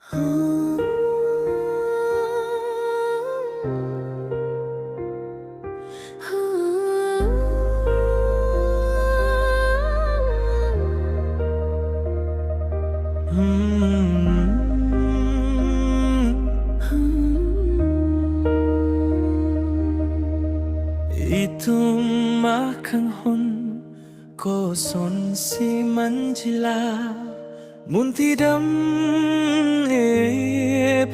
Itung makanghon ko son si manjila muntidam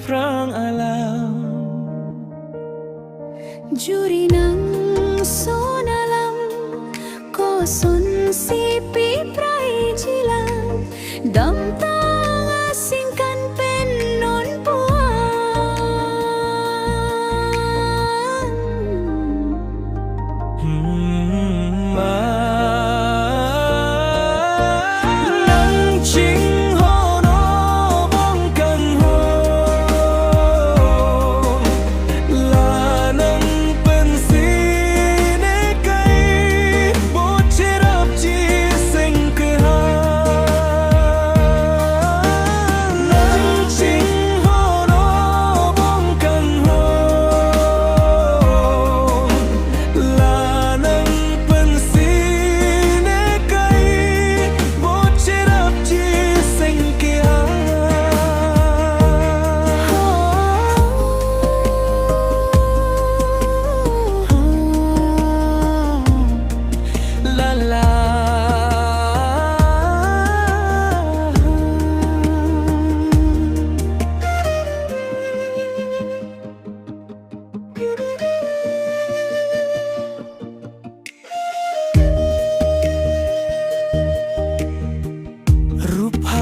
prang alam juri nang sonalam ko son si piprai jilang dam tang asingkan penon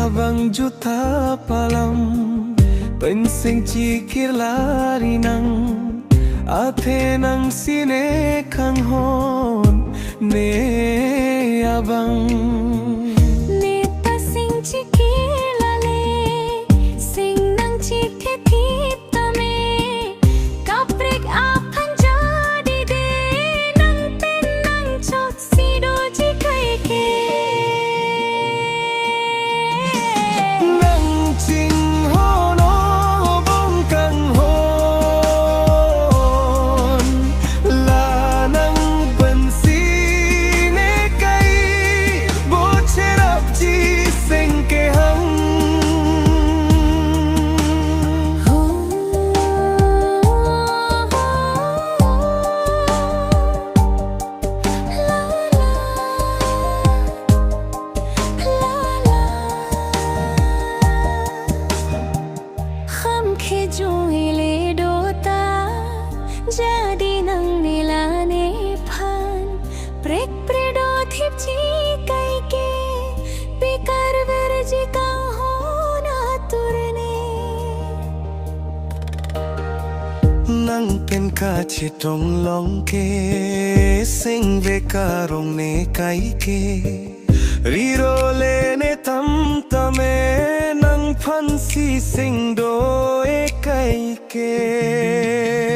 Habang juta palam pensing cikir lari nang ate nang sine kang hon ne abang neta sing cikir lale sing nang cikir tip tame kaprek apan jadi de nang ten nang chot sido jikai ke jadi nang nilane phan prek predo thip chi kai ke pikar verji ka hona turne nang pen ka chitong long ke sing ve karong ne kai ke riro le ne tam tame nang phan si sing do e kai ke